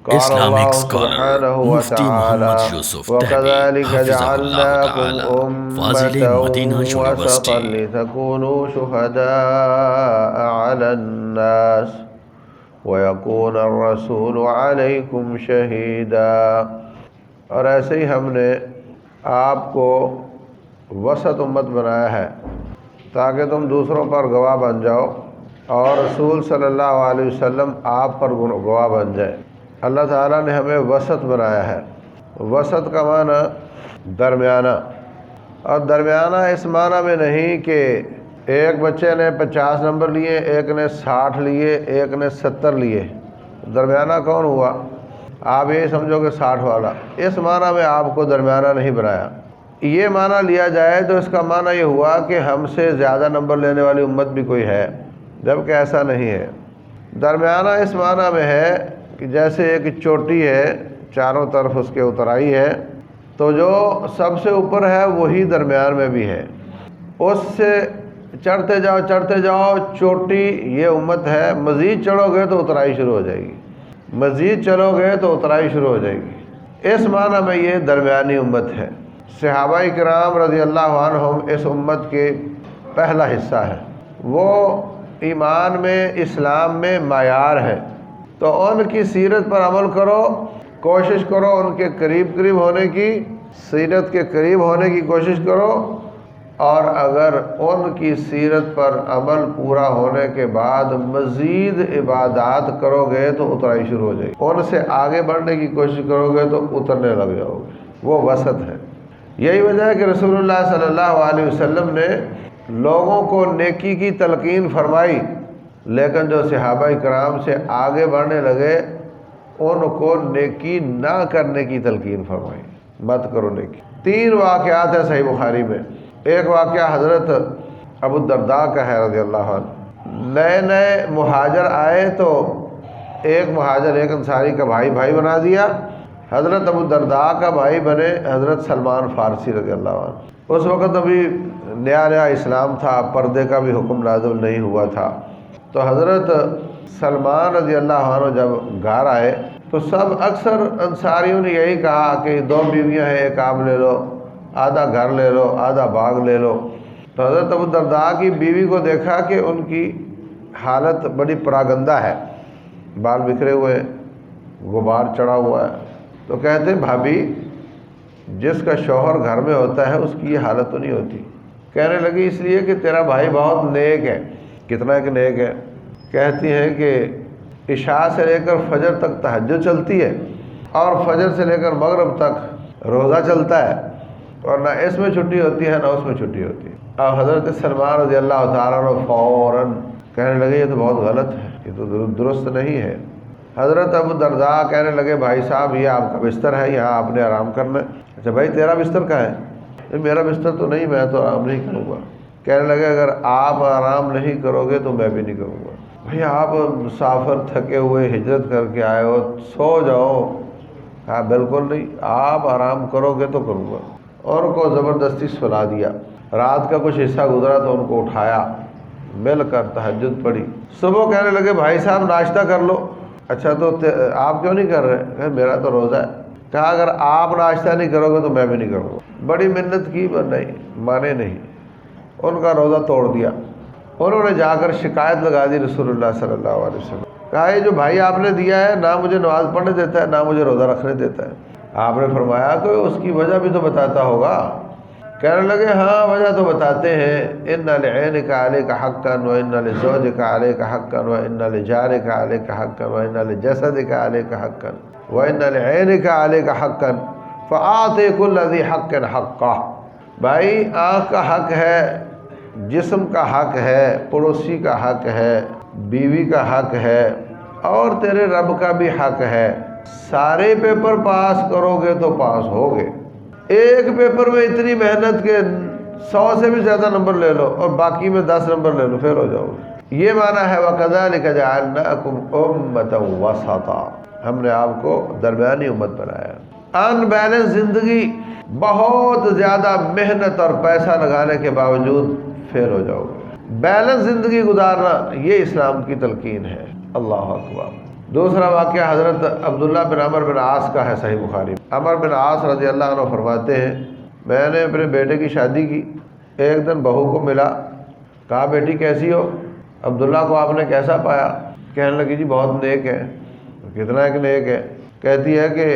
قال Islamic الله scholar سبحانه Mufti Muhammad وتعالى Yusuf Tahbi وكذلك Hafizahullah جعلناكم Ta'ala أمة Fazil Madinah وسطا University لتكونوا شهداء على الناس ويكون الرسول عليكم شهيدا۔ اور ایسے ہی ہم نے آپ کو وسط امت بنایا ہے تاکہ تم دوسروں پر گواہ بن جاؤ اور رسول صلی اللہ علیہ وسلم آپ پر گواہ بن جائے۔ اللہ تعالیٰ نے ہمیں وسط بنایا ہے۔ وسط کا معنی درمیانہ، اور درمیانہ اس معنی میں نہیں کہ ایک بچے نے 50 نمبر لیے، ایک نے 60 لیے، ایک نے 70 لیے، درمیانہ کون ہوا؟ آپ یہ سمجھو کہ 60 والا، اس معنی میں آپ کو درمیانہ نہیں بنایا۔ یہ معنی لیا جائے تو اس کا معنی یہ ہوا کہ ہم سے زیادہ نمبر لینے والی امت بھی کوئی ہے، جبکہ ایسا نہیں ہے۔ درمیانہ اس معنی میں ہے کہ جیسے ایک چوٹی ہے، چاروں طرف اس کے اترائی ہے، تو جو سب سے اوپر ہے وہی درمیان میں بھی ہے، اس سے چڑھتے جاؤ چوٹی یہ امت ہے، مزید چڑھو گے تو اترائی شروع ہو جائے گی، مزید چلو گے تو اترائی شروع ہو جائے گی۔ اس معنی میں یہ درمیانی امت ہے۔ صحابہ کرام رضی اللہ عنہم اس امت کے پہلا حصہ ہے، وہ ایمان میں، اسلام میں معیار ہے، تو ان کی سیرت پر عمل کرو، کوشش کرو ان کے قریب ہونے کی، سیرت کے قریب ہونے کی کوشش کرو، اور اگر ان کی سیرت پر عمل پورا ہونے کے بعد مزید عبادات کرو گے تو اترائی شروع ہو جائے گی، ان سے آگے بڑھنے کی کوشش کرو گے تو اترنے لگ جاؤ گے۔ وہ وسط ہے۔ یہی وجہ ہے کہ رسول اللہ صلی اللہ علیہ وسلم نے لوگوں کو نیکی کی تلقین فرمائی، لیکن جو صحابہ کرام سے آگے بڑھنے لگے ان کو نیکی نہ کرنے کی تلقین فرمائی، مت کرو نیکی۔ 3 واقعات ہیں صحیح بخاری میں۔ ایک واقعہ حضرت ابو الدرداء کا ہے رضی اللہ عنہ۔ نئے مہاجر آئے تو ایک مہاجر ایک انصاری کا بھائی بنا دیا، حضرت ابو الدرداء کا بھائی بنے حضرت سلمان فارسی رضی اللہ عنہ۔ اس وقت ابھی نیا اسلام تھا، پردے کا بھی حکم نازل نہیں ہوا تھا، تو حضرت سلمان رضی اللہ عنہ جب گھر آئے تو سب اکثر انصاریوں نے یہی کہا کہ 2 بیویاں ہیں، ایک آپ لے لو، آدھا گھر لے لو، آدھا باغ لے لو۔ تو حضرت ابو الدرداء کی بیوی کو دیکھا کہ ان کی حالت بڑی پراگندہ ہے، بال بکھرے ہوئے، غبار چڑھا ہوا ہے، تو کہتے بھابی جس کا شوہر گھر میں ہوتا ہے اس کی یہ حالت تو نہیں ہوتی۔ کہنے لگی اس لیے کہ تیرا بھائی بہت نیک ہے۔ کتنا ایک نیک ہے؟ کہتی ہیں کہ عشاء سے لے کر فجر تک تہجد چلتی ہے، اور فجر سے لے کر مغرب تک روزہ چلتا ہے، اور نہ اس میں چھٹی ہوتی ہے نہ اس میں چھٹی ہوتی ہے۔ اور حضرت سلمان رضی اللہ تعالیٰ عنہ فوراً کہنے لگے یہ تو بہت غلط ہے، یہ تو درست نہیں ہے۔ حضرت ابو الدرداء کہنے لگے بھائی صاحب یہ آپ کا بستر ہے، یہاں آپ نے آرام کرنا ہے۔ اچھا بھائی تیرا بستر کہاں ہے؟ میرا بستر تو نہیں، میں تو آرام نہیں کروں گا۔ کہنے لگے اگر آپ آرام نہیں کرو گے تو میں بھی نہیں کروں گا۔ بھئی آپ مسافر تھکے ہوئے ہجرت کر کے آئے ہو، سو جاؤ۔ کہا بالکل نہیں، آپ آرام کرو گے تو کروں گا۔ اور کو زبردستی سلا دیا۔ رات کا کچھ حصہ گزرا تو ان کو اٹھایا، مل کر تہجد پڑھی۔ صبح کہنے لگے بھائی صاحب ناشتہ کر لو۔ اچھا تو آپ کیوں نہیں کر رہے؟ کہ میرا تو روزہ ہے۔ کہا اگر آپ ناشتہ نہیں کرو گے تو میں بھی نہیں کروں گا۔ بڑی منت کی پر نہیں مانے نہیں، ان کا روزہ توڑ دیا۔ انہوں نے جا کر شکایت لگا دی رسول اللہ صلی اللہ علیہ وسلم۔ کہا یہ جو بھائی آپ نے دیا ہے نہ مجھے نماز پڑھنے دیتا ہے نہ مجھے روزہ رکھنے دیتا ہے۔ آپ نے فرمایا کہ اس کی وجہ بھی تو بتاتا ہوگا۔ کہنے لگے ہاں وجہ تو بتاتے ہیں، ان لعینک علیک حقا وان لزوجک علیک حقا وان لجارک علیک حقا وان لجسدک علیک حقا وان لعینک علیک حقا فاعط کل ذی حق حقہ۔ بھائی آنکھ کا حق ہے، جسم کا حق ہے، پڑوسی کا حق ہے، بیوی کا حق ہے، اور تیرے رب کا بھی حق ہے۔ سارے پیپر پاس کرو گے تو پاس ہوگے، ایک پیپر میں اتنی محنت کے 100 سے بھی زیادہ نمبر لے لو اور باقی میں 10 نمبر لے لو، پھر ہو جاؤ گے۔ یہ معنی ہے وَكَذَلِكَ جَعَلْنَاكُمْ أُمَّةً وَسَطًا، ہم نے آپ کو درمیانی امت بنایا۔ ان بیلنس زندگی، بہت زیادہ محنت اور پیسہ لگانے کے باوجود فیل ہو جاؤ گے۔ بیلنس زندگی گزارنا یہ اسلام کی تلقین ہے۔ اللہ اکبر۔ دوسرا واقعہ حضرت عبداللہ بن عمر بن عاص کا ہے، صحیح بخاری۔ عمر بن عاص رضی اللہ عنہ فرماتے ہیں میں نے اپنے بیٹے کی شادی کی، ایک دن بہو کو ملا، کہا بیٹی کیسی ہو؟ عبداللہ کو آپ نے کیسا پایا؟ کہنے لگی جی بہت نیک ہے۔ کتنا ایک نیک ہے؟ کہتی ہے کہ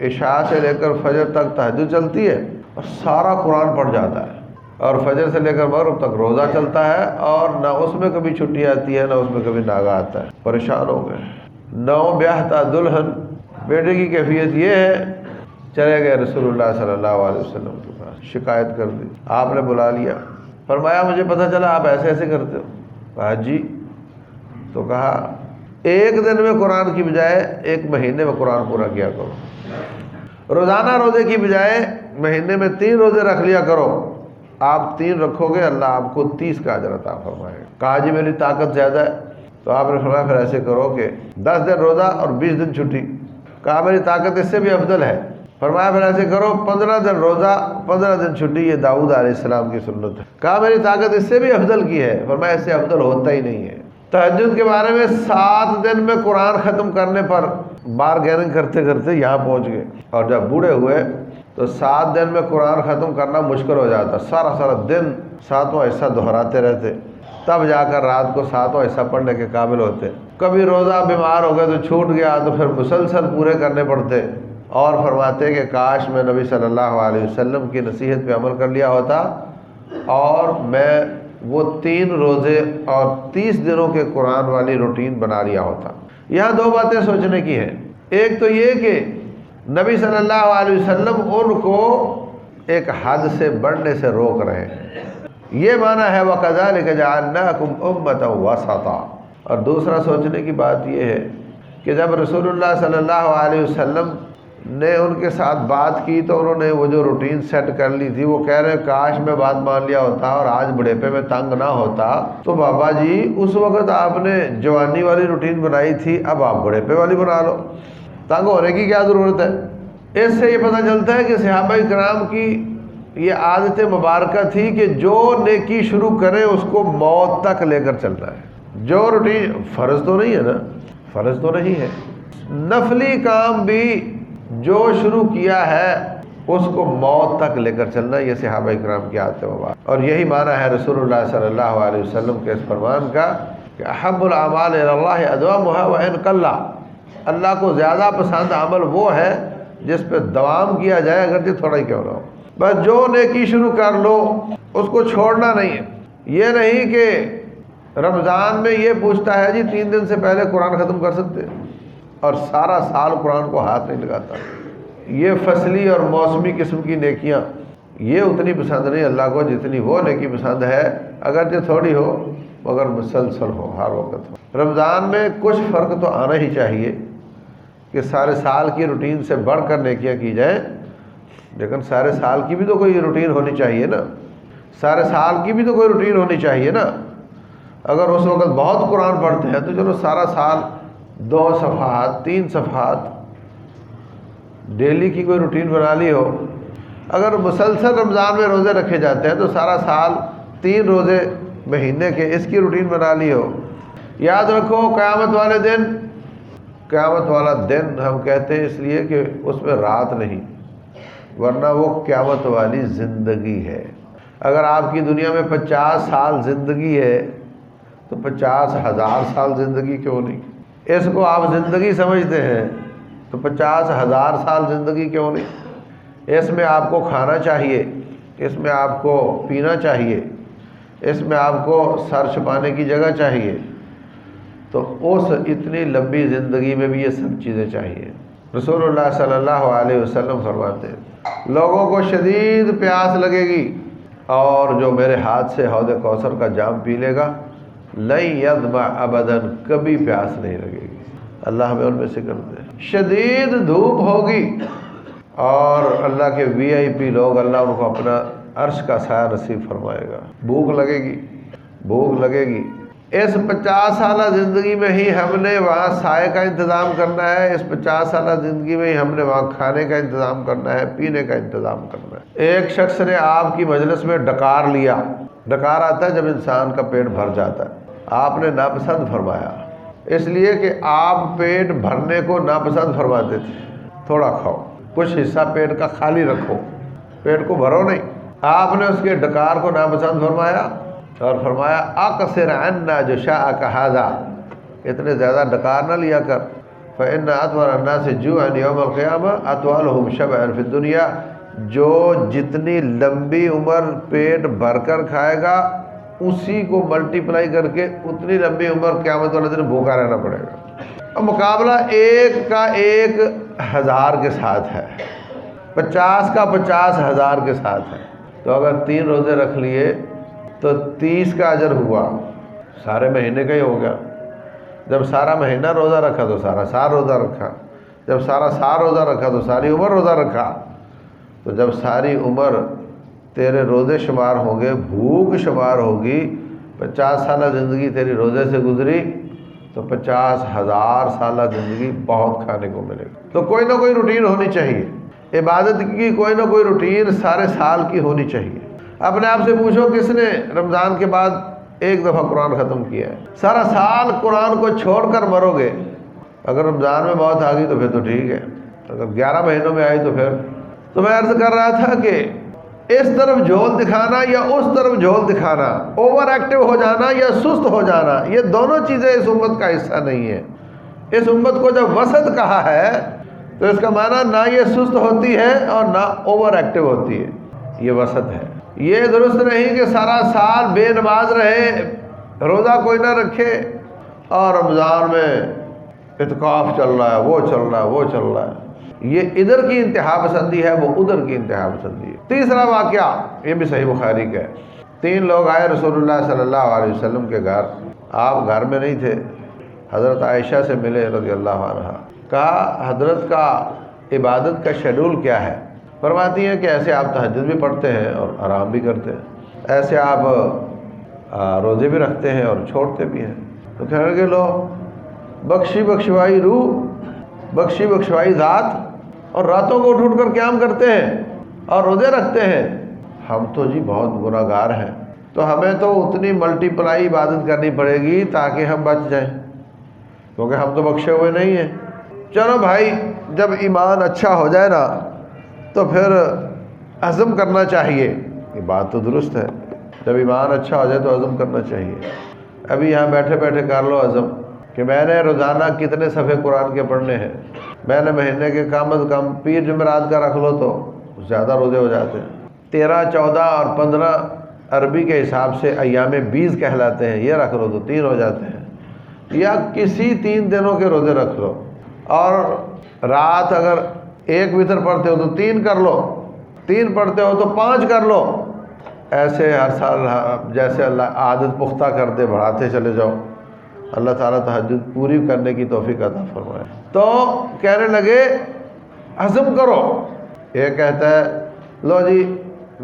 عشاء سے لے کر فجر تک تہجد چلتی ہے اور سارا قرآن پڑھ جاتا ہے، اور فجر سے لے کر مغرب تک روزہ چلتا ہے، اور نہ اس میں کبھی چھٹی آتی ہے نہ اس میں کبھی ناغہ آتا ہے۔ پریشان ہو گئے۔ نو بیاہتا دلہن، بیٹے کی کیفیت یہ ہے۔ چلے گئے رسول اللہ صلی اللہ علیہ وسلم کے پاس، شکایت کر دی، آپ نے بلا لیا، فرمایا مجھے پتہ چلا آپ ایسے ایسے کرتے ہو۔ کہا جی، تو کہا ایک دن میں قرآن کی بجائے ایک مہینے میں قرآن پورا کیا کرو، روزانہ روزے کی بجائے مہینے میں 3 روزے رکھ لیا کرو، آپ 3 رکھو گے اللہ آپ کو 30 کا اجر عطا فرمائے گا۔ کہا جی میری طاقت زیادہ ہے، تو آپ نے فرمایا پھر ایسے کرو کہ 10 دن روزہ اور 20 دن چھٹی۔ کہا میری طاقت اس سے بھی افضل ہے، فرمایا پھر ایسے کرو 15 دن روزہ 15 دن چھٹی، یہ داؤد علیہ السلام کی سنت ہے۔ کہا میری طاقت اس سے بھی افضل کی ہے، فرمایا اس سے افضل ہوتا ہی نہیں ہے۔ تہجد کے بارے میں 7 دن میں قرآن ختم کرنے پر بارگیننگ کرتے کرتے یہاں پہنچ گئے، اور جب بوڑھے ہوئے تو 7 دن میں قرآن ختم کرنا مشکل ہو جاتا، سارا دن 7واں حصہ دہراتے رہتے، تب جا کر رات کو 7واں حصہ پڑھنے کے قابل ہوتے۔ کبھی روزہ بیمار ہو گئے تو چھوٹ گیا تو پھر مسلسل پورے کرنے پڑتے، اور فرماتے کہ کاش میں نبی صلی اللہ علیہ وسلم کی نصیحت پہ عمل کر لیا ہوتا اور میں وہ 3 روزے اور 30 دنوں کے قرآن والی روٹین بنا لیا ہوتا۔ یہاں 2 باتیں سوچنے کی ہیں۔ ایک تو یہ کہ نبی صلی اللہ علیہ وسلم ان کو ایک حد سے بڑھنے سے روک رہے ہیں، یہ معنی ہے وَكَذَلِكَ جَعَلْنَاكُمْ أُمَّةً وَسَطًا۔ اور دوسرا سوچنے کی بات یہ ہے کہ جب رسول اللہ صلی اللہ علیہ وسلم نے ان کے ساتھ بات کی تو انہوں نے وہ جو روٹین سیٹ کر لی تھی، وہ کہہ رہے کاش میں بات مان لیا ہوتا اور آج بڑھیپے میں تنگ نہ ہوتا۔ تو بابا جی اس وقت آپ نے جوانی والی روٹین بنائی تھی، اب آپ بڑھیپے والی بنا لو، تنگ ہونے کی کیا ضرورت ہے؟ اس سے یہ پتہ چلتا ہے کہ صحابہ کرام کی یہ عادت مبارکہ تھی کہ جو نیکی شروع کرے اس کو موت تک لے کر چلنا ہے۔ جو روٹین فرض تو نہیں ہے نا، فرض تو نہیں ہے، نفلی کام بھی جو شروع کیا ہے اس کو موت تک لے کر چلنا، یہ صحابہ کرام کی عادت مبارکہ۔ اور یہی معنی ہے رسول اللہ صلی اللہ علیہ وسلم کے اس فرمان کا کہ احب الاعمال الی اللہ ادومها وان قل۔ اللہ کو زیادہ پسند عمل وہ ہے جس پہ دوام کیا جائے اگرچہ تھوڑا ہی کیوں نہ ہو۔ بس جو نیکی شروع کر لو اس کو چھوڑنا نہیں ہے۔ یہ نہیں کہ رمضان میں یہ پوچھتا ہے جی 3 دن سے پہلے قرآن ختم کر سکتے اور سارا سال قرآن کو ہاتھ نہیں لگاتا۔ یہ فصلی اور موسمی قسم کی نیکیاں یہ اتنی پسند نہیں اللہ کو جتنی وہ نیکی پسند ہے، اگرچہ تھوڑی ہو مگر مسلسل ہو، ہر وقت ہو۔ رمضان میں کچھ فرق تو آنا ہی چاہیے کہ سارے سال کی روٹین سے بڑھ کر نیکیاں کی جائیں، لیکن سارے سال کی بھی تو کوئی روٹین ہونی چاہیے نا، سارے سال کی بھی تو کوئی روٹین ہونی چاہیے نا۔ اگر اس وقت بہت قرآن پڑھتے ہیں تو چلو سارا سال 2 صفحات 3 صفحات ڈیلی کی کوئی روٹین بنا لی ہو۔ اگر مسلسل رمضان میں روزے رکھے جاتے ہیں تو سارا سال 3 روزے مہینے کے اس کی روٹین بنا لی ہو۔ یاد رکھو قیامت والے دن، قیامت والا دن ہم کہتے ہیں اس لیے کہ اس میں رات نہیں، ورنہ وہ قیامت والی زندگی ہے۔ اگر آپ کی دنیا میں 50 سال زندگی ہے تو 50,000 سال زندگی کیوں نہیں؟ اس کو آپ زندگی سمجھتے ہیں تو 50,000 سال زندگی کیوں نہیں؟ اس میں آپ کو کھانا چاہیے، اس میں آپ کو پینا چاہیے، اس میں آپ کو سر چھپانے کی جگہ چاہیے، تو اس اتنی لمبی زندگی میں بھی یہ سب چیزیں چاہیے۔ رسول اللہ صلی اللہ علیہ وسلم فرماتے ہیں لوگوں کو شدید پیاس لگے گی اور جو میرے ہاتھ سے حوض کوثر کا جام پی لے گا لن یظمأ ابدا، کبھی پیاس نہیں لگے گی۔ اللہ ہمیں ان میں سے کر دے۔ شدید دھوپ ہوگی اور اللہ کے وی آئی پی لوگ اللہ ان کو اپنا عرش کا سایہ نصیب فرمائے گا۔ بھوک لگے گی، بھوک لگے گی۔ اس 50 سالہ زندگی میں ہی ہم نے وہاں سائے کا انتظام کرنا ہے، اس 50 سالہ زندگی میں ہی ہم نے وہاں کھانے کا انتظام کرنا ہے، پینے کا انتظام کرنا ہے۔ ایک شخص نے آپ کی مجلس میں ڈکار لیا، ڈکار آتا ہے جب انسان کا پیٹ بھر جاتا ہے، آپ نے ناپسند فرمایا، اس لیے کہ آپ پیٹ بھرنے کو ناپسند فرماتے تھے، تھوڑا کھاؤ، کچھ حصہ پیٹ کا خالی رکھو، پیٹ کو بھرو نہیں۔ آپ نے اس کے ڈکار کو ناپسند فرمایا اور فرمایا اقصر عنا جشاءک ھذا، اتنے زیادہ ڈکار نہ لیا کر، فإن أطول الناس جوعا يوم القيامة أطولهم شبعا في الدنيا، جو جتنی لمبی عمر پیٹ بھر کر کھائے گا اسی کو ملٹی پلائی کر کے اتنی لمبی عمر قیامت والے دن بھوکا رہنا پڑے گا۔ اور مقابلہ 1 کا 1,000 کے ساتھ ہے، 50 کا 50,000 کے ساتھ ہے۔ تو اگر 3 روزے رکھ لیے تو 30 کا اجر ہوا، سارے مہینے کا ہی ہو گیا۔ جب سارا مہینہ روزہ رکھا تو سارا سال روزہ رکھا، جب سارا سال روزہ رکھا تو ساری عمر روزہ رکھا۔ تو جب ساری عمر تیرے روزے شمار ہوں گے، بھوک شمار ہوگی، 50 سالہ زندگی تیری روزے سے گزری تو 50,000 سالہ زندگی بہت کھانے کو ملے گی۔ تو کوئی نہ کوئی روٹین ہونی چاہیے، عبادت کی کوئی نہ کوئی روٹین سارے سال کی ہونی چاہیے۔ اپنے آپ سے پوچھو کس نے رمضان کے بعد 1 دفعہ قرآن ختم کیا ہے؟ سارا سال قرآن کو چھوڑ کر مرو گے، اگر رمضان میں موت آ گئی تو پھر تو ٹھیک ہے، اگر 11 مہینوں میں آئی تو پھر۔ تو میں عرض کر رہا تھا کہ اس طرف جھول دکھانا یا اس طرف جھول دکھانا، اوور ایکٹیو ہو جانا یا سست ہو جانا، یہ دونوں چیزیں اس امت کا حصہ نہیں ہے۔ اس امت کو جب وسط کہا ہے تو اس کا معنی نہ یہ سست ہوتی ہے اور نہ اوور ایکٹیو ہوتی ہے، یہ وسط ہے۔ یہ درست نہیں کہ سارا سال بے نماز رہے، روزہ کوئی نہ رکھے اور رمضان میں اعتکاف چل رہا ہے، وہ چل رہا ہے، وہ چل رہا ہے۔ یہ ادھر کی انتہا پسندی ہے، وہ ادھر کی انتہا پسندی ہے۔ تیسرا واقعہ یہ بھی صحیح بخاری کا ہے۔ 3 لوگ آئے رسول اللہ صلی اللہ علیہ وسلم کے گھر، آپ گھر میں نہیں تھے، حضرت عائشہ سے ملے رضی اللہ عنہ۔ کہا حضرت کا عبادت کا شیڈول کیا ہے؟ فرماتی ہیں کہ ایسے آپ تہجد بھی پڑھتے ہیں اور آرام بھی کرتے ہیں، ایسے آپ روزے بھی رکھتے ہیں اور چھوڑتے بھی ہیں۔ تو کہنے لگے لو بخشی بخشوائی روح، بخشی بخشوائی ذات، اور راتوں کو اٹھ کر قیام کرتے ہیں اور روزے رکھتے ہیں، ہم تو جی بہت گناہ گار ہیں، تو ہمیں تو اتنی ملٹی پلائی عبادت کرنی پڑے گی تاکہ ہم بچ جائیں، کیونکہ ہم تو بخشے ہوئے نہیں ہیں۔ چلو بھائی، جب ایمان اچھا ہو جائے نا تو پھر عزم کرنا چاہیے، یہ بات تو درست ہے، جب ایمان اچھا ہو جائے تو عزم کرنا چاہیے۔ ابھی یہاں بیٹھے بیٹھے کر لو عزم کہ میں نے روزانہ کتنے صفحے قرآن کے پڑھنے ہیں، میں نے مہینے کے کم از کم پیر جمعرات کا رکھ لو تو زیادہ روزے ہو جاتے ہیں۔ 13، 14 اور 15 عربی کے حساب سے ایام 20 کہلاتے ہیں، یہ رکھ لو تو 3 ہو جاتے ہیں، یا کسی 3 دنوں کے روزے رکھ لو، اور رات اگر 1 وتر پڑھتے ہو تو 3 کر لو، 3 پڑھتے ہو تو 5 کر لو، ایسے ہر سال جیسے اللہ عادت پختہ کر دے بڑھاتے چلے جاؤ، اللہ تعالیٰ تہجد پوری کرنے کی توفیق عطا فرمائے۔ تو کہنے لگے عزم کرو، یہ کہتا ہے لو جی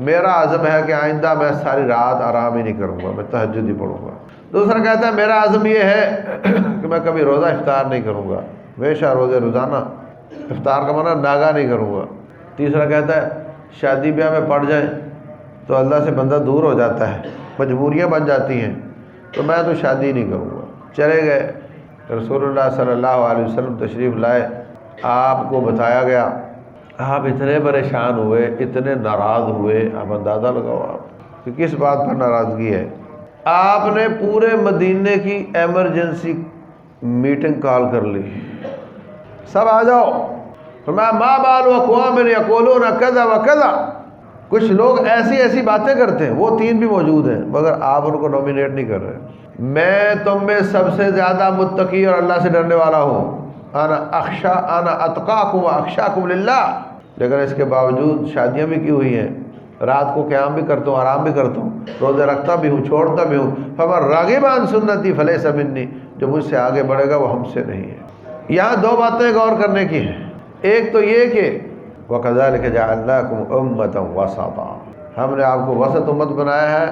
میرا عزم ہے کہ آئندہ میں ساری رات آرام ہی نہیں کروں گا، میں تہجد ہی پڑھوں گا۔ دوسرا کہتا ہے میرا عزم یہ ہے کہ میں کبھی روزہ افطار نہیں کروں گا، ہمیشہ روزے روزانہ، افطار کا معنی ناگا نہیں کروں گا۔ تیسرا کہتا ہے شادی بیاہ میں پڑ جائیں تو اللہ سے بندہ دور ہو جاتا ہے، مجبوریاں بن جاتی ہیں، تو میں تو شادی نہیں کروں گا۔ چلے گئے، رسول اللہ صلی اللہ علیہ وسلم تشریف لائے، آپ کو بتایا گیا، آپ اتنے پریشان ہوئے، اتنے ناراض ہوئے، اب اندازہ لگاؤ آپ کہ کس بات پر ناراضگی ہے۔ آپ نے پورے مدینے کی ایمرجنسی میٹنگ کال کر لی، سب آ جاؤ۔ فرمایا ما بال اقوام یقولون کذا و کذا، کچھ لوگ ایسی ایسی باتیں کرتے ہیں، وہ 3 بھی موجود ہیں مگر آپ ان کو نومینیٹ نہیں کر رہے۔ میں تم میں سب سے زیادہ متقی اور اللہ سے ڈرنے والا ہوں، انا اتقاکم و اخشاکم للہ، لیکن اس کے باوجود شادیاں بھی کی ہوئی ہیں، رات کو قیام بھی کرتا ہوں، آرام بھی کرتا ہوں، روزے رکھتا بھی ہوں، چھوڑتا بھی ہوں۔ فمن راغب عن سنتی فلیس منی، جو مجھ سے آگے بڑھے گا وہ ہم سے نہیں ہے۔ یہاں 2 باتیں غور کرنے کی ہیں، ایک تو یہ کہ وَكَذَلِكَ جَعَلْنَاكُمْ أُمَّةً وَسَطًا، ہم نے آپ کو وسط امت بنایا ہے،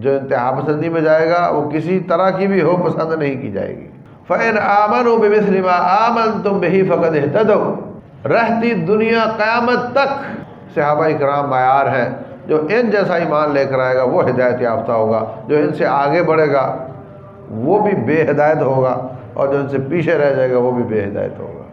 جو انتہا پسندی میں جائے گا وہ کسی طرح کی بھی ہو پسند نہیں کی جائے گی۔ فَإِنْ آمَنُوا بِمِثْلِ مَا آمَنْتُمْ بِهِ فَقَدْ اهْتَدَوْا، رہتی دنیا قیامت تک صحابہ اکرام معیار ہیں، جو ان جیسا ایمان لے کر آئے گا وہ ہدایت یافتہ ہوگا، جو ان سے آگے بڑھے گا وہ بھی بے ہدایت ہوگا۔ اور جو ان سے پیچھے رہ جائے گا وہ بھی بے ہدایت ہوگا۔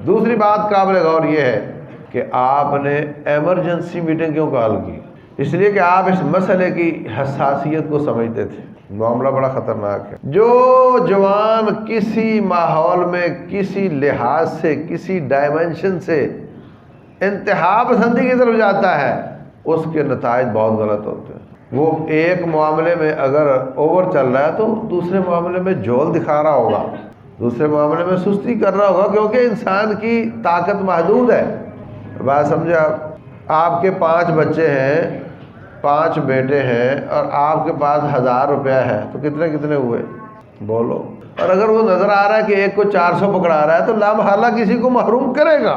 دوسری بات قابل غور یہ ہے کہ آپ نے ایمرجنسی میٹنگ کیوں کال کی؟ اس لیے کہ آپ اس مسئلے کی حساسیت کو سمجھتے تھے، معاملہ بڑا خطرناک ہے۔ جو جوان کسی ماحول میں کسی لحاظ سے کسی ڈائمنشن سے انتہا پسندی کی طرف جاتا ہے اس کے نتائج بہت غلط ہوتے ہیں۔ وہ ایک معاملے میں اگر اوور چل رہا ہے تو دوسرے معاملے میں جھول دکھا رہا ہوگا، دوسرے معاملے میں سستی کر رہا ہوگا، کیونکہ انسان کی طاقت محدود ہے۔ بات سمجھے آپ کے 5 بچے ہیں، 5 بیٹے ہیں اور آپ کے پاس 1000 روپیہ ہے تو کتنے ہوئے بولو؟ اور اگر وہ نظر آ رہا ہے کہ ایک کو 400 پکڑا رہا ہے تو لامحالہ کسی کو محروم کرے گا۔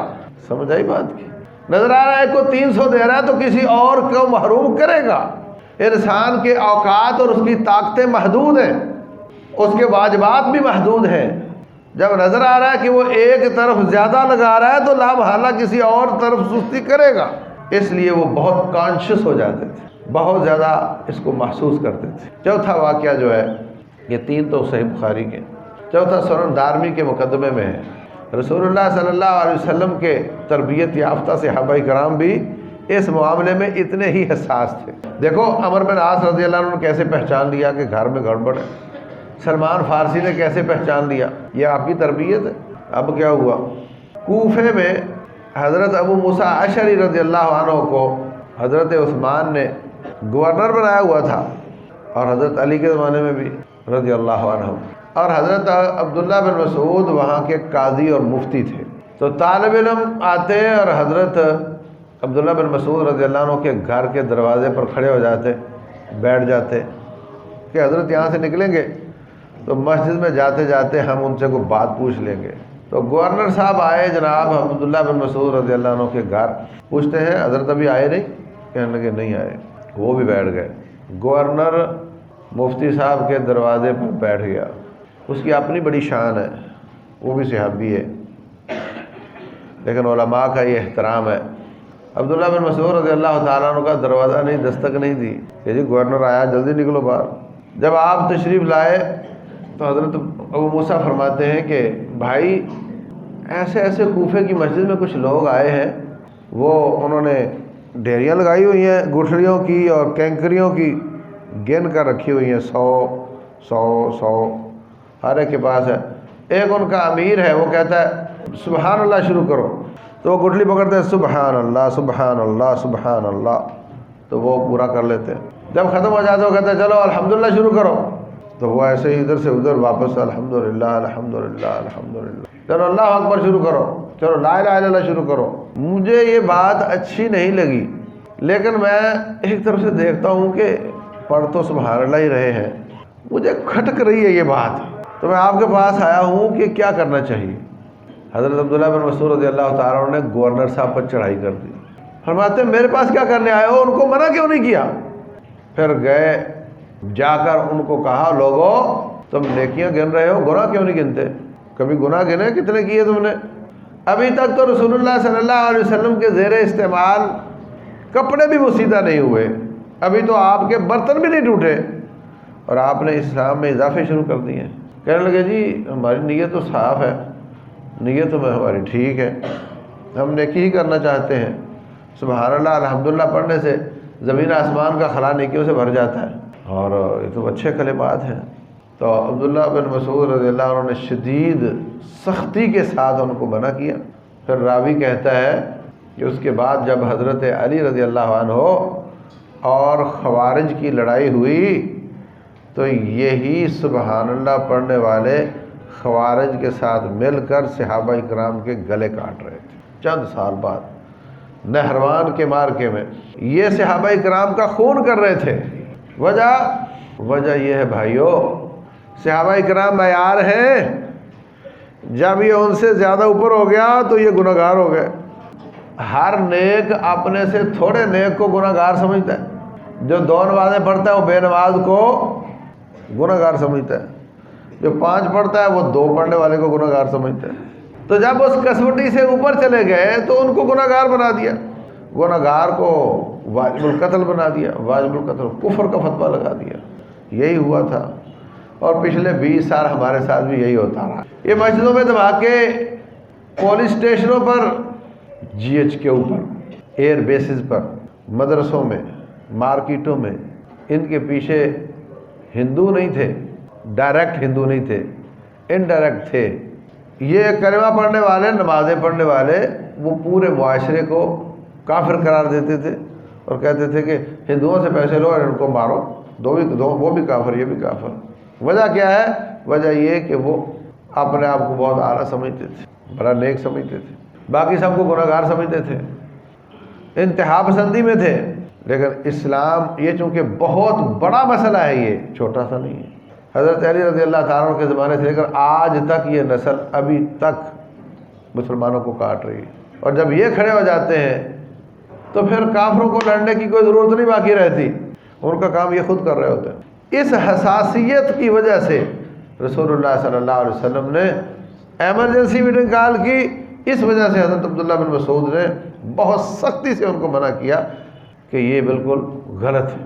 سمجھ آئی بات کی؟ نظر آ رہا ہے ایک کو 300 دے رہا ہے تو کسی اور کو محروم کرے گا۔ انسان کے اوقات اور اس کی طاقتیں محدود ہیں، اس کے واجبات بھی محدود ہیں۔ جب نظر آ رہا ہے کہ وہ ایک طرف زیادہ لگا رہا ہے تو لامحالہ کسی اور طرف سستی کرے گا، اس لیے وہ بہت کانشیس ہو جاتے تھے، بہت زیادہ اس کو محسوس کرتے تھے۔ چوتھا واقعہ جو ہے، یہ 3 تو صحیح بخاری کے، چوتھا سنن دارمی کے مقدمے میں ہے۔ رسول اللہ صلی اللہ علیہ وسلم کے تربیت یافتہ صحابہ کرام بھی اس معاملے میں اتنے ہی حساس تھے۔ دیکھو عمر بن عاص رضی اللہ عنہ نے کیسے پہچان لیا کہ گھر میں گڑبڑ ہے، سلمان فارسی نے کیسے پہچان لیا، یہ آپ کی تربیت ہے۔ اب کیا ہوا، کوفے میں حضرت ابو موسیٰ اشعری رضی اللہ عنہ کو حضرت عثمان نے گورنر بنایا ہوا تھا، اور حضرت علی کے زمانے میں بھی رضی اللہ عنہ، اور حضرت عبداللہ بن مسعود وہاں کے قاضی اور مفتی تھے۔ تو طالب علم آتے اور حضرت عبداللہ بن مسعود رضی اللہ عنہ کے گھر کے دروازے پر کھڑے ہو جاتے، بیٹھ جاتے کہ حضرت یہاں سے نکلیں گے تو مسجد میں جاتے جاتے ہم ان سے کوئی بات پوچھ لیں گے۔ تو گورنر صاحب آئے جناب عبداللہ بن مسعود رضی اللہ عنہ کے گھر، پوچھتے ہیں حضرت ابھی آئے نہیں؟ کہنے لگے نہیں آئے۔ وہ بھی بیٹھ گئے۔ گورنر مفتی صاحب کے دروازے پر بیٹھ گیا، اس کی اپنی بڑی شان ہے، وہ بھی صحابی ہے، لیکن علماء کا یہ احترام ہے۔ عبداللہ بن مسعود رضی اللہ تعالیٰ عنہ کا دروازہ نہیں، دستک نہیں دی کہ جی گورنر آیا جلدی نکلو باہر۔ جب آپ تشریف لائے تو حضرت ابو موسیٰ فرماتے ہیں کہ بھائی ایسے کوفے کی مسجد میں کچھ لوگ آئے ہیں، وہ انہوں نے ڈھیریاں لگائی ہوئی ہیں گٹھڑیوں کی اور کینکریوں کی، گن کر رکھی ہوئی ہیں، 100 ہر ایک کے پاس ہے۔ ایک ان کا امیر ہے، وہ کہتا ہے سبحان اللہ شروع کرو، تو وہ گٹھلی پکڑتے ہیں سبحان اللہ سبحان اللہ سبحان اللہ، تو وہ پورا کر لیتے ہیں۔ جب ختم ہو جاتا ہے وہ کہتا ہے چلو الحمدللہ شروع کرو، تو وہ ایسے ہی ادھر سے ادھر واپس الحمدللہ الحمدللہ الحمدللہ، چلو اللہ اکبر شروع کرو، چلو لا الہ الا اللہ شروع کرو۔ مجھے یہ بات اچھی نہیں لگی، لیکن میں ایک طرف سے دیکھتا ہوں کہ پڑھ تو سبحان اللہ ہی رہے ہیں، مجھے کھٹک رہی ہے یہ بات، تو میں آپ کے پاس آیا ہوں کہ کیا کرنا چاہیے۔ حضرت عبداللہ بن مسعود رضی اللہ تعالیٰ عنہ نے گورنر صاحب پر چڑھائی کر دی۔ فرماتے ہیں میرے پاس کیا کرنے آئے ہو، ان کو منع کیوں نہیں کیا؟ پھر گئے، جا کر ان کو کہا لوگو تم نیکیاں گن رہے ہو، گناہ کیوں نہیں گنتے؟ کبھی گناہ گنے کتنے کیے تم نے؟ ابھی تک تو رسول اللہ صلی اللہ علیہ وسلم کے زیر استعمال کپڑے بھی بوسیدہ نہیں ہوئے، ابھی تو آپ کے برتن بھی نہیں ٹوٹے، اور آپ نے اسلام میں اضافے شروع کر دیے ہیں۔ کہنے لگے جی ہماری نیت تو صاف ہے، نیت تو ہماری ٹھیک ہے، ہم نیکی ہی کرنا چاہتے ہیں، سبحان اللہ الحمدللہ پڑھنے سے زمین آسمان کا خلا نیکیوں سے بھر جاتا ہے، اور یہ تو اچھے کلمات ہیں۔ تو عبداللہ بن مسعود رضی اللہ عنہ نے شدید سختی کے ساتھ ان کو منع کیا۔ پھر راوی کہتا ہے کہ اس کے بعد جب حضرت علی رضی اللہ عنہ اور خوارج کی لڑائی ہوئی تو یہی سبحان اللہ پڑھنے والے خوارج کے ساتھ مل کر صحابہ کرام کے گلے کاٹ رہے تھے۔ چند سال بعد نہروان کے مارکے میں یہ صحابہ کرام کا خون کر رہے تھے۔ وجہ یہ ہے بھائیو، صحابہ کرام معیار ہیں، جب یہ ان سے زیادہ اوپر ہو گیا تو یہ گناہ گار ہو گئے۔ ہر نیک اپنے سے تھوڑے نیک کو گناہ گار سمجھتا ہے، جو 2 نمازیں پڑھتا ہے وہ بے نماز کو گناہ گار سمجھتا ہے، جو 5 پڑھتا ہے وہ 2 پڑھنے والے کو گناہ گار سمجھتا ہے۔ تو جب اس کسوٹی سے اوپر چلے گئے تو ان کو گناہ گار بنا دیا، گناہ گار کو واجب القتل بنا دیا، واجب القتل کفر کا فتویٰ لگا دیا۔ یہی ہوا تھا اور پچھلے 20 سال ہمارے ساتھ بھی یہی ہوتا رہا۔ یہ مسجدوں میں دھماکے، پولیس اسٹیشنوں پر، جی ایچ کے اوپر، ایئر بیسز پر، مدرسوں میں، مارکیٹوں میں، ان کے پیچھے ہندو نہیں تھے، ڈائریکٹ ہندو نہیں تھے، انڈائریکٹ تھے۔ یہ کلمہ پڑھنے والے، نمازیں پڑھنے والے، وہ پورے معاشرے کو کافر قرار دیتے تھے اور کہتے تھے کہ ہندوؤں سے پیسے لو اور ان کو مارو، وہ بھی کافر، یہ بھی کافر۔ وجہ کیا ہے؟ وجہ یہ کہ وہ اپنے آپ کو بہت اعلیٰ سمجھتے تھے، بڑا نیک سمجھتے تھے، باقی سب کو گناہ گار سمجھتے تھے، انتہا پسندی میں تھے۔ لیکن اسلام یہ چونکہ بہت بڑا مسئلہ ہے، یہ چھوٹا سا نہیں ہے۔ حضرت علی رضی اللہ تعالیٰ عنہ کے زمانے سے لے کر آج تک یہ نسل ابھی تک مسلمانوں کو کاٹ رہی ہے، اور جب یہ کھڑے ہو جاتے ہیں تو پھر کافروں کو لڑنے کی کوئی ضرورت نہیں باقی رہتی، ان کا کام یہ خود کر رہے ہوتے ہیں۔ اس حساسیت کی وجہ سے رسول اللہ صلی اللہ علیہ وسلم نے ایمرجنسی میٹنگ کال کی۔ اس وجہ سے حضرت عبداللہ بن مسعود نے بہت سختی سے ان کو منع کیا کہ یہ بالکل غلط ہے۔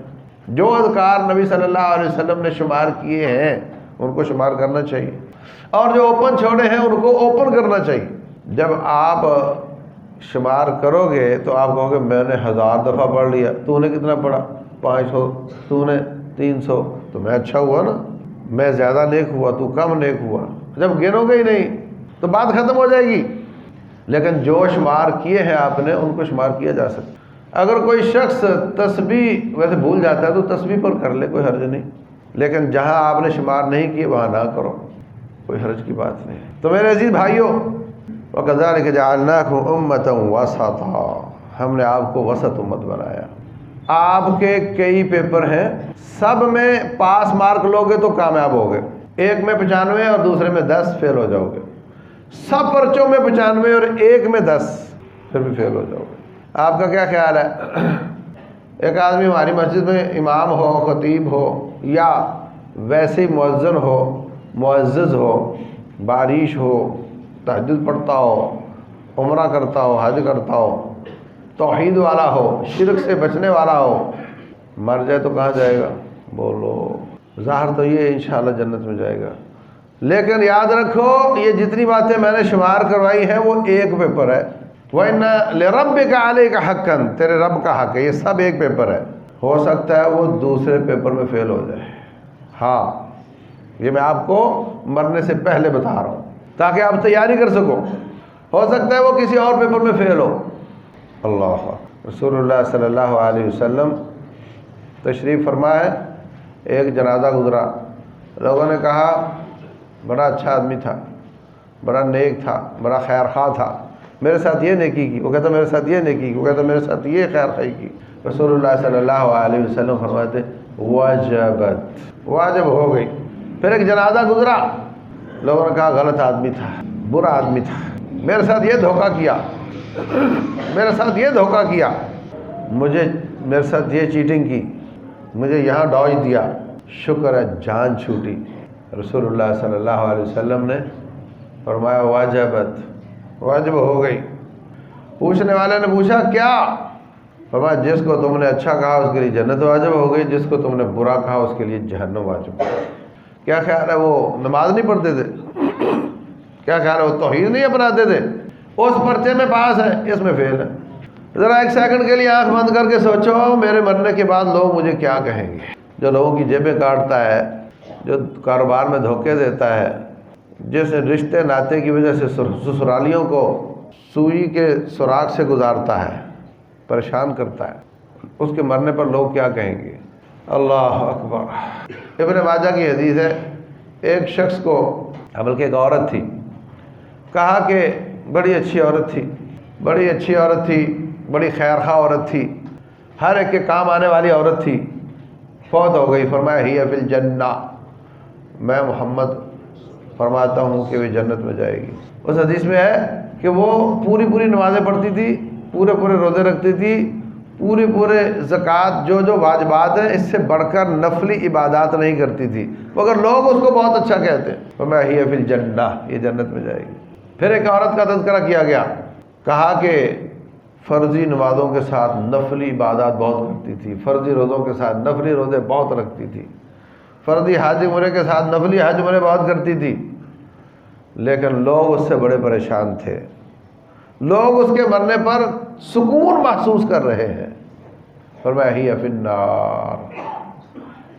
جو اذکار نبی صلی اللہ علیہ وسلم نے شمار کیے ہیں ان کو شمار کرنا چاہیے، اور جو اوپن چھوڑے ہیں ان کو اوپن کرنا چاہیے۔ جب آپ شمار کرو گے تو آپ کہو گے میں نے 1000 دفعہ پڑھ لیا، تو نے کتنا پڑھا؟ 500، تو نے 300، تو میں اچھا ہوا نا، میں زیادہ نیک ہوا، تو کم نیک ہوا۔ جب گنو گے ہی نہیں تو بات ختم ہو جائے گی۔ لیکن جو شمار کیے ہیں آپ نے ان کو شمار کیا جا سکتا۔ اگر کوئی شخص تسبیح ویسے بھول جاتا ہے تو تسبیح پر کر لے، کوئی حرج نہیں، لیکن جہاں آپ نے شمار نہیں کیے وہاں نہ کرو، کوئی حرج کی بات نہیں۔ تو میرے عزیز بھائیوں، وَكَذَلِكَ جَعَلْنَاكُمْ أُمَّةً وَسَطًا، ہم نے آپ کو وسط امت بنایا۔ آپ کے کئی پیپر ہیں، سب میں پاس مارک لوگے تو کامیاب ہوگے، ایک میں 95 اور دوسرے میں 10 فیل ہو جاؤ گے، سب پرچوں میں 95 اور ایک میں 10 پھر بھی فیل ہو جاؤ گے۔ آپ کا کیا خیال ہے؟ ایک آدمی ہماری مسجد میں امام ہو، خطیب ہو، یا ویسے ہی مؤذن ہو، معزز ہو، بارش ہو، تہجد پڑھتا ہو، عمرہ کرتا ہو، حج کرتا ہو، توحید والا ہو، شرک سے بچنے والا ہو، مر جائے تو کہاں جائے گا؟ بولو۔ ظاہر تو یہ انشاءاللہ جنت میں جائے گا، لیکن یاد رکھو یہ جتنی باتیں میں نے شمار کروائی ہیں وہ ایک پیپر ہے۔ وَإِنَّ لِرَبِّكَ عَلَيْكَ حَقًّا، تیرے رب کا حق ہے، یہ سب ایک پیپر ہے۔ ہو سکتا ہے وہ دوسرے پیپر میں فیل ہو جائے، ہاں یہ میں آپ کو مرنے سے پہلے بتا رہا ہوں تاکہ آپ تیاری کر سکو۔ ہو سکتا ہے وہ کسی اور پیپر میں فیل ہو۔ اللہ، رسول اللہ صلی اللہ علیہ وسلم تشریف فرما ہے، ایک جنازہ گزرا، لوگوں نے کہا بڑا اچھا آدمی تھا، بڑا نیک تھا، بڑا خیر خواہ تھا، میرے ساتھ یہ نیکی کی، وہ کہتا میرے ساتھ یہ نیکی کی، وہ کہتا میرے ساتھ یہ خیر خواہی کی۔ رسول اللہ صلی اللہ علیہ وسلم فرماتے واجبت، واجب ہو گئی۔ پھر ایک جنازہ گزرا، لوگوں نے کہا غلط آدمی تھا، برا آدمی تھا، میرے ساتھ یہ دھوکہ کیا، میرے ساتھ یہ دھوکہ کیا، میرے ساتھ یہ چیٹنگ کی، مجھے یہاں ڈاج دیا، شکر ہے جان چھوٹی۔ رسول اللہ صلی اللہ علیہ وسلم نے فرمایا واجبت، واجب ہو گئی۔ پوچھنے والے نے پوچھا کیا؟ فرمایا جس کو تم نے اچھا کہا اس کے لیے جنت واجب ہو گئی، جس کو تم نے برا کہا اس کے لیے جہنم واجب ہو گئی۔ کیا خیال ہے وہ نماز نہیں پڑھتے تھے؟ کیا خیال ہے وہ توحید نہیں اپناتے تھے؟ اس پرچے میں پاس ہے، اس میں فیل ہے۔ ذرا ایک سیکنڈ کے لیے آنکھ بند کر کے سوچو میرے مرنے کے بعد لوگ مجھے کیا کہیں گے؟ جو لوگوں کی جیبیں کاٹتا ہے، جو کاروبار میں دھوکے دیتا ہے، جس رشتے ناطے کی وجہ سے سسرالیوں کو سوئی کے سوراخ سے گزارتا ہے، پریشان کرتا ہے، اس کے مرنے پر لوگ کیا کہیں گے؟ اللہ اکبر۔ ابن ماجہ کی حدیث ہے، ایک شخص کو، بلکہ ایک عورت تھی، کہا کہ بڑی اچھی عورت تھی، بڑی اچھی عورت تھی، بڑی خیر خواہ عورت تھی، ہر ایک کے کام آنے والی عورت تھی، فوت ہو گئی۔ فرمایا ہی فی الجنہ، میں محمد فرماتا ہوں کہ وہ جنت میں جائے گی۔ اس حدیث میں ہے کہ وہ پوری نمازیں پڑھتی تھی، پورے روزے رکھتی تھی، پورے زکوٰۃ جو واجبات ہیں اس سے بڑھ کر نفلی عبادات نہیں کرتی تھی، مگر لوگ اس کو بہت اچھا کہتے ہیں۔ فرمایا ہی فی الجنہ، یہ جنت میں جائے گی۔ پھر ایک عورت کا تذکرہ کیا گیا، کہا کہ فرضی نمازوں کے ساتھ نفلی عبادات بہت کرتی تھی، فرضی روزوں کے ساتھ نفلی روزے بہت رکھتی تھی، فرضی حج عمرے کے ساتھ نفلی حج عمرے بہت کرتی تھی، لیکن لوگ اس سے بڑے پریشان تھے، لوگ اس کے مرنے پر سکون محسوس کر رہے ہیں۔ فرمایا ہی فی النار،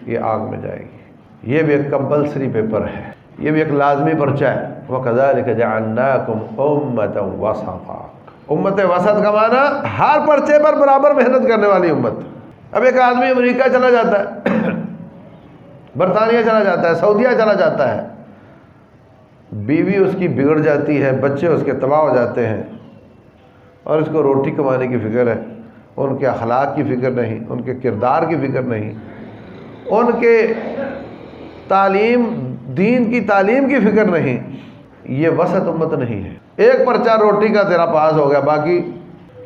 یہ آگ میں جائے گی۔ یہ بھی ایک کمپلسری پیپر ہے، یہ بھی ایک لازمی پرچہ ہے۔ وَكَذَلِكَ جَعَلْنَاكُمْ أُمَّةً وَسَطًا، امت وسط کا معنی ہر پرچے پر برابر محنت کرنے والی امت۔ اب ایک آدمی امریکہ چلا جاتا ہے، برطانیہ چلا جاتا ہے، سعودیہ چلا جاتا ہے، بیوی اس کی بگڑ جاتی ہے، بچے اس کے تباہ ہو جاتے ہیں، اور اس کو روٹی کمانے کی فکر ہے، ان کے اخلاق کی فکر نہیں، ان کے کردار کی فکر نہیں، ان کے تعلیم، دین کی تعلیم کی فکر نہیں۔ یہ وسط امت نہیں ہے۔ ایک پرچہ روٹی کا تیرا پاس ہو گیا، باقی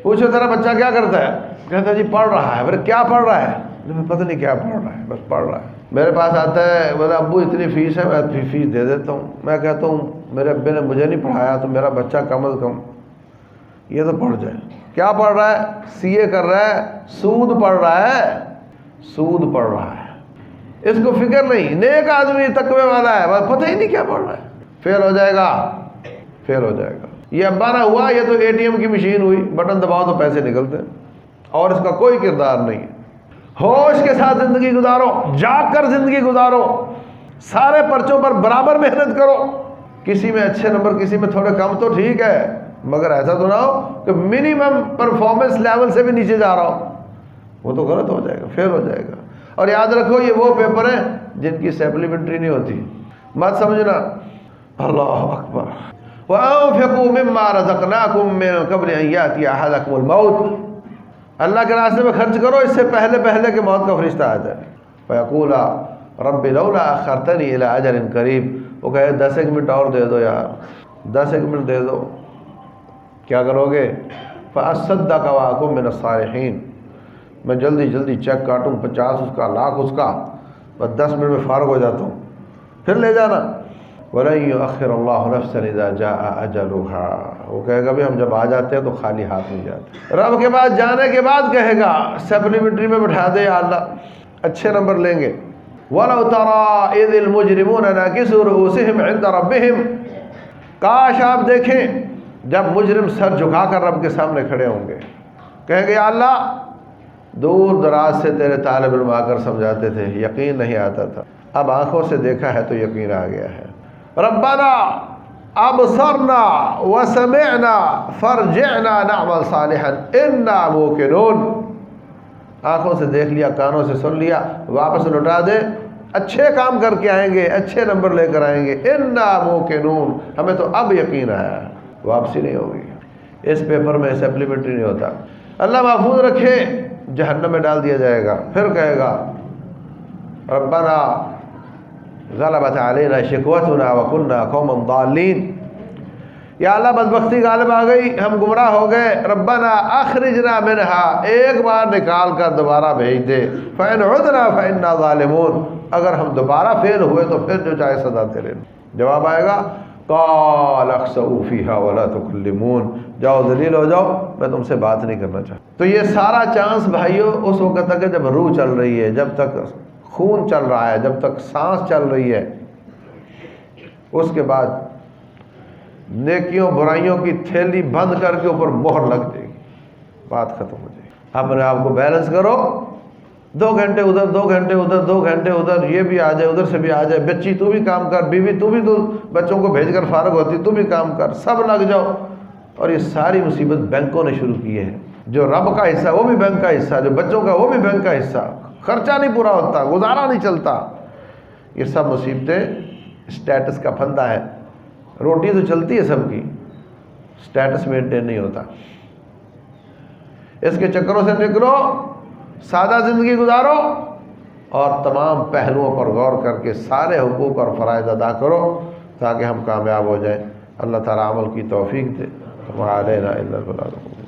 پوچھو تیرا بچہ کیا کرتا ہے، کہتا ہے جی پڑھ رہا ہے۔ پھر کیا پڑھ رہا ہے؟ پتہ نہیں کیا پڑھ رہا ہے، بس پڑھ رہا ہے۔ میرے پاس آتا ہے، بولا ابو اتنی فیس ہے، میں فیس دے دیتا ہوں۔ میں کہتا ہوں میرے ابے نے مجھے نہیں پڑھایا، تو میرا بچہ کم از کم یہ تو پڑھ جائے۔ کیا پڑھ رہا ہے؟ سی اے کر رہا ہے، سود پڑھ رہا ہے، سود پڑھ رہا ہے، اس کو فکر نہیں۔ نیک آدمی تقوی والا ہے، بس پتہ ہی نہیں کیا پڑھ رہا ہے، فیل ہو جائے گا، فیل ہو جائے گا۔ یہ ابا نہ ہوا، یہ تو اے ٹی ایم کی مشین ہوئی، بٹن دباؤ تو پیسے نکلتے ہیں، اور اس کا کوئی کردار نہیں ہے۔ ہوش کے ساتھ زندگی گزارو، جاگ کر زندگی گزارو، سارے پرچوں پر برابر محنت کرو۔ کسی میں اچھے نمبر، کسی میں تھوڑے کم تو ٹھیک ہے، مگر ایسا تو نہ ہو کہ منیمم پرفارمنس لیول سے بھی نیچے جا رہا ہو، وہ تو غلط ہو جائے گا، فیل ہو جائے گا۔ اور یاد رکھو یہ وہ پیپر ہیں جن کی سپلیمنٹری نہیں ہوتی، مت سمجھنا۔ اللہ اکبر۔ وَأَنفِقُوا مِمَّا رَزَقْنَاكُم مِّن قَبْلِ أَن يَأْتِيَ أَحَدَكُمُ الْمَوْتُ، اللہ کے راستے میں خرچ کرو اس سے پہلے کہ موت کا فرشتہ آ جائے۔ فَيَقُولَ رَبِّ لَوْلَا أَخَّرْتَنِي إِلَىٰ أَجَلٍ قَرِيبٍ، وہ کہے 10 منٹ اور دے دو یار، 10 منٹ دے دو۔ کیا کرو گے؟ فَأَصَّدَّقَ وَأَكُن مِّنَ الصَّالِحِينَ، میں جلدی چیک کاٹوں، 50 اس کا، 1,00,000 اس کا، بس 10 منٹ میں فارغ ہو جاتا ہوں، پھر لے جانا۔ وَلَن يُؤَخِّرَ اللَّهُ نَفْسًا إِذَا جَاءَ أَجَلُهَا، وہ کہے گا بھی ہم جب آ جاتے ہیں تو خالی ہاتھ نہیں جاتے۔ رب کے بعد جانے کے بعد کہے گا سپلیمنٹری میں بٹھا دے یا اللہ، اچھے نمبر لیں گے۔ وَلَوْ تَرَىٰ إِذِ الْمُجْرِمُونَ نَاكِسُو رُءُوسِهِمْ عِندَ رَبِّهِمْ، کاش آپ دیکھیں جب مجرم سر جھکا کر رب کے سامنے کھڑے ہوں گے، کہیں گے یا اللہ، دور دراز سے تیرے طالب علم آ کر سمجھاتے تھے، یقین نہیں آتا تھا، اب آنکھوں سے دیکھا ہے تو یقین آ گیا ہے۔ ربنا ابصرنا وسمعنا فرجعنا نعمل صالحا انا موقنون، آنکھوں سے دیکھ لیا، کانوں سے سن لیا، واپس لوٹا دے، اچھے کام کر کے آئیں گے، اچھے نمبر لے کر آئیں گے۔ انا موقنون، ہمیں تو اب یقین آیا، واپسی نہیں ہوگی۔ اس پیپر میں سپلیمنٹری نہیں ہوتا۔ اللہ محفوظ رکھے، جہنم میں ڈال دیا جائے گا، پھر کہے گا ربنا غلبت علینا شقوتنا وکنا قوما ضالین، یا اللہ بدبختی غالب آ گئی، ہم گمراہ ہو گئے، ربنا اخرجنا منہا، ایک بار نکال کر دوبارہ بھیج دے، فإن عدنا فإنا ظالمون، اگر ہم دوبارہ فیل ہوئے تو پھر جو چاہے سزا دے لیں۔ جواب آئے گا قال اخسؤوا فیہا ولا تکلمون، جاؤ ذلیل ہو جاؤ، میں تم سے بات نہیں کرنا چاہتا۔ تو یہ سارا چانس بھائیو اس وقت تک ہے جب روح چل رہی ہے، جب تک خون چل رہا ہے، جب تک سانس چل رہی ہے، اس کے بعد نیکیوں برائیوں کی تھیلی بند کر کے اوپر مہر لگ جائے گی، بات ختم ہو جائے گی۔ اپنے آپ کو بیلنس کرو، 2 گھنٹے ادھر، 2 گھنٹے ادھر، 2 گھنٹے ادھر، یہ بھی آ جائے، ادھر سے بھی آ جائے، بچی تو بھی کام کر، بیوی تو بھی، تو بچوں کو بھیج کر فارغ ہوتی تو بھی کام کر، سب لگ جاؤ۔ اور یہ ساری مصیبت بینکوں نے شروع کی ہے، جو رب کا حصہ وہ بھی بینک کا حصہ، جو بچوں کا وہ بھی بینک کا حصہ، خرچہ نہیں پورا ہوتا، گزارا نہیں چلتا۔ یہ سب مصیبتیں اسٹیٹس کا پھندہ ہے، روٹی تو چلتی ہے سب کی، اسٹیٹس مینٹین نہیں ہوتا۔ اس کے چکروں سے نکلو، سادہ زندگی گزارو، اور تمام پہلوؤں پر غور کر کے سارے حقوق اور فرائض ادا کرو تاکہ ہم کامیاب ہو جائیں۔ اللہ تعالیٰ عمل کی توفیق دے۔ وَمَا عَلَيْنَا إِلَّا الْبَلَاغُ۔